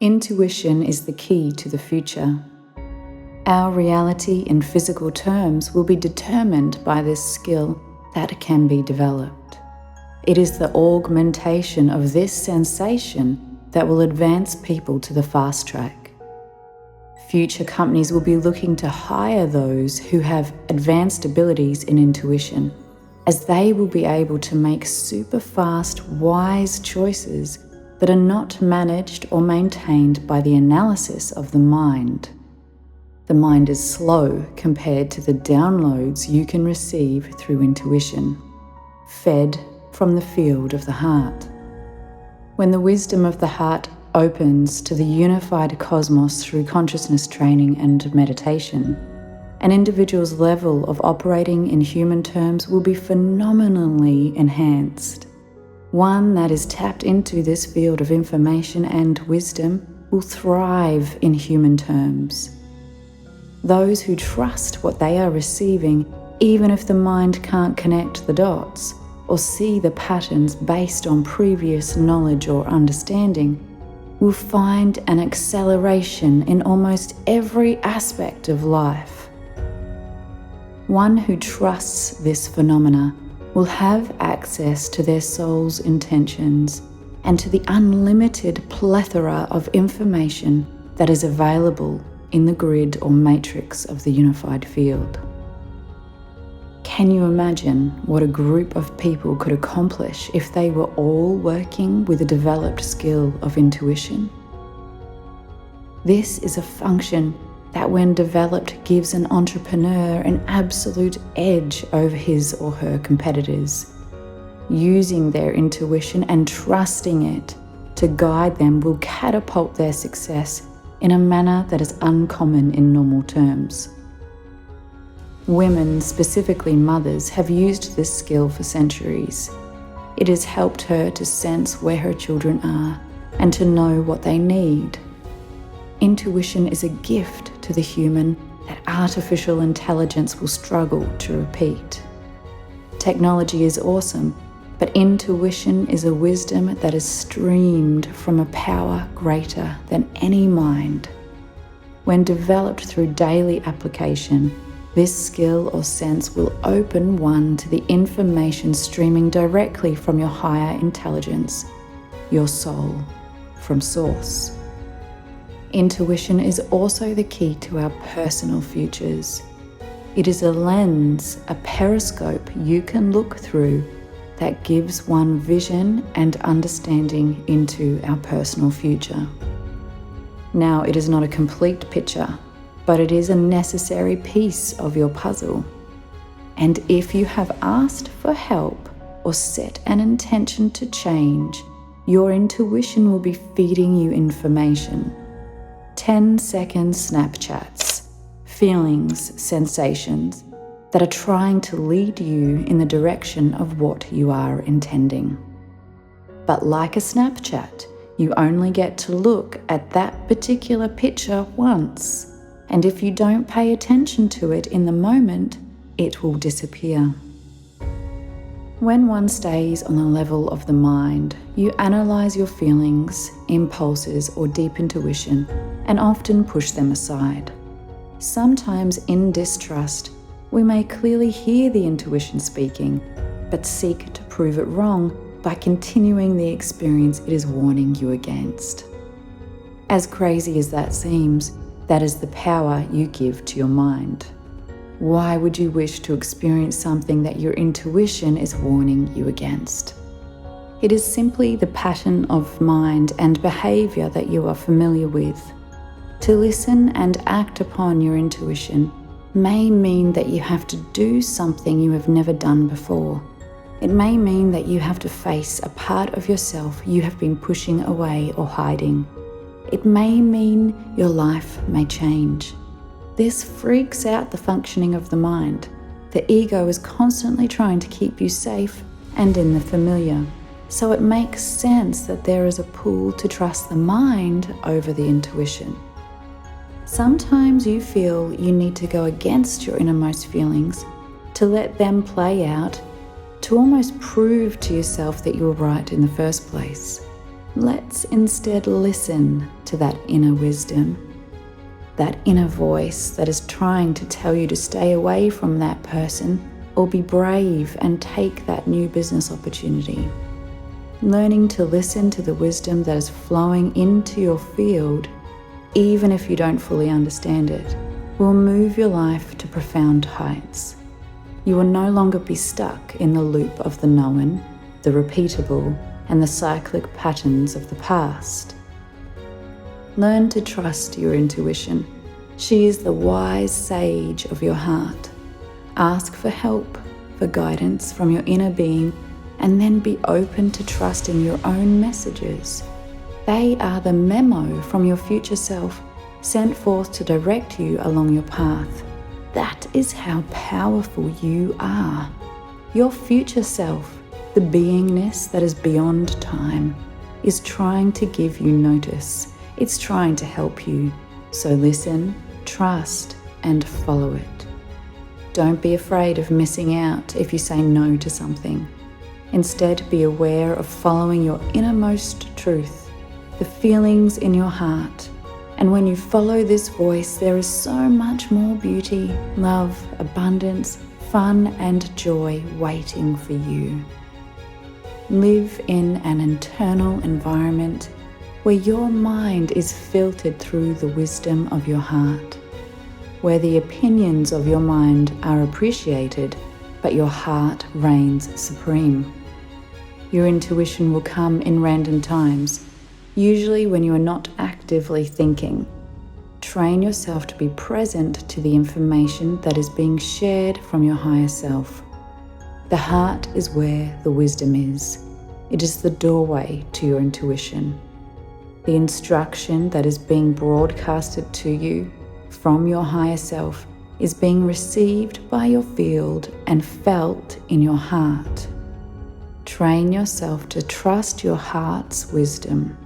Intuition is the key to the future. Our reality in physical terms will be determined by this skill that can be developed. It is the augmentation of this sensation that will advance people to the fast track. Future companies will be looking to hire those who have advanced abilities in intuition, as they will be able to make super fast, wise choices that are not managed or maintained by the analysis of the mind. The mind is slow compared to the downloads you can receive through intuition, fed from the field of the heart. When the wisdom of the heart opens to the unified cosmos through consciousness training and meditation, an individual's level of operating in human terms will be phenomenally enhanced. One that is tapped into this field of information and wisdom will thrive in human terms. Those who trust what they are receiving, even if the mind can't connect the dots or see the patterns based on previous knowledge or understanding, will find an acceleration in almost every aspect of life. One who trusts this phenomena will have access to their soul's intentions and to the unlimited plethora of information that is available in the grid or matrix of the unified field. Can you imagine what a group of people could accomplish if they were all working with a developed skill of intuition? This is a function that, when developed, gives an entrepreneur an absolute edge over his or her competitors. Using their intuition and trusting it to guide them will catapult their success in a manner that is uncommon in normal terms. Women, specifically mothers, have used this skill for centuries. It has helped her to sense where her children are and to know what they need. Intuition is a gift to the human that artificial intelligence will struggle to repeat. Technology is awesome, but intuition is a wisdom that is streamed from a power greater than any mind. When developed through daily application, this skill or sense will open one to the information streaming directly from your higher intelligence, your soul, from source. Intuition is also the key to our personal futures. It is a lens, a periscope you can look through that gives one vision and understanding into our personal future. Now, it is not a complete picture, but it is a necessary piece of your puzzle. And if you have asked for help or set an intention to change, your intuition will be feeding you information. 10-second Snapchats, feelings, sensations that are trying to lead you in the direction of what you are intending. But like a Snapchat, you only get to look at that particular picture once, and if you don't pay attention to it in the moment, it will disappear. When one stays on the level of the mind, you analyze your feelings, impulses, or deep intuition, and often push them aside. Sometimes in distrust, we may clearly hear the intuition speaking, but seek to prove it wrong by continuing the experience it is warning you against. As crazy as that seems, that is the power you give to your mind. Why would you wish to experience something that your intuition is warning you against? It is simply the pattern of mind and behavior that you are familiar with. To listen and act upon your intuition may mean that you have to do something you have never done before. It may mean that you have to face a part of yourself you have been pushing away or hiding. It may mean your life may change. This freaks out the functioning of the mind. The ego is constantly trying to keep you safe and in the familiar. So it makes sense that there is a pull to trust the mind over the intuition. Sometimes you feel you need to go against your innermost feelings to let them play out, to almost prove to yourself that you were right in the first place. Let's instead listen to that inner wisdom, that inner voice that is trying to tell you to stay away from that person or be brave and take that new business opportunity. Learning to listen to the wisdom that is flowing into your field, even if you don't fully understand it, will move your life to profound heights. You will no longer be stuck in the loop of the known, the repeatable, and the cyclic patterns of the past. Learn to trust your intuition. She is the wise sage of your heart. Ask for help, for guidance from your inner being, and then be open to trusting your own messages. They are the memo from your future self, sent forth to direct you along your path. That is how powerful you are. Your future self, the beingness that is beyond time, is trying to give you notice. It's trying to help you. So listen, trust, and follow it. Don't be afraid of missing out if you say no to something. Instead, be aware of following your innermost truth, the feelings in your heart. And when you follow this voice, there is so much more beauty, love, abundance, fun, and joy waiting for you. Live in an internal environment where your mind is filtered through the wisdom of your heart, where the opinions of your mind are appreciated, but your heart reigns supreme. Your intuition will come in random times, usually when you are not actively thinking. Train yourself to be present to the information that is being shared from your higher self. The heart is where the wisdom is. It is the doorway to your intuition. The instruction that is being broadcasted to you from your higher self is being received by your field and felt in your heart. Train yourself to trust your heart's wisdom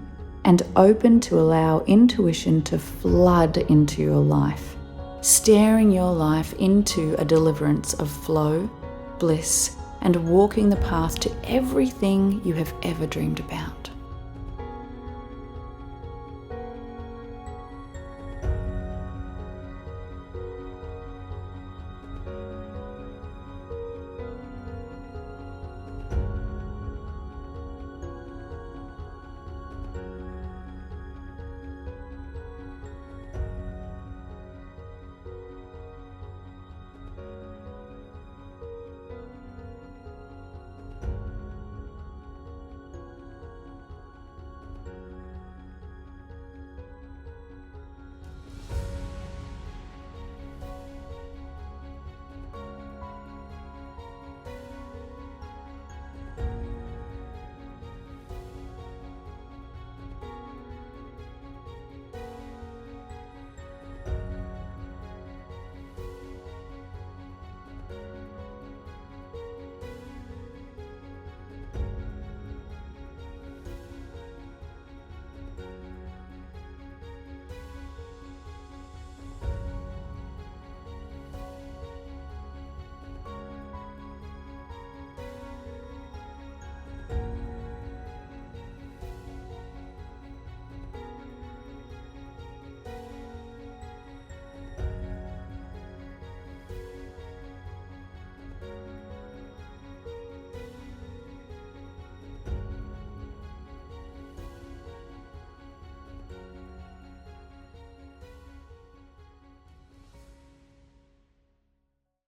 and open to allow intuition to flood into your life, steering your life into a deliverance of flow, bliss, and walking the path to everything you have ever dreamed about.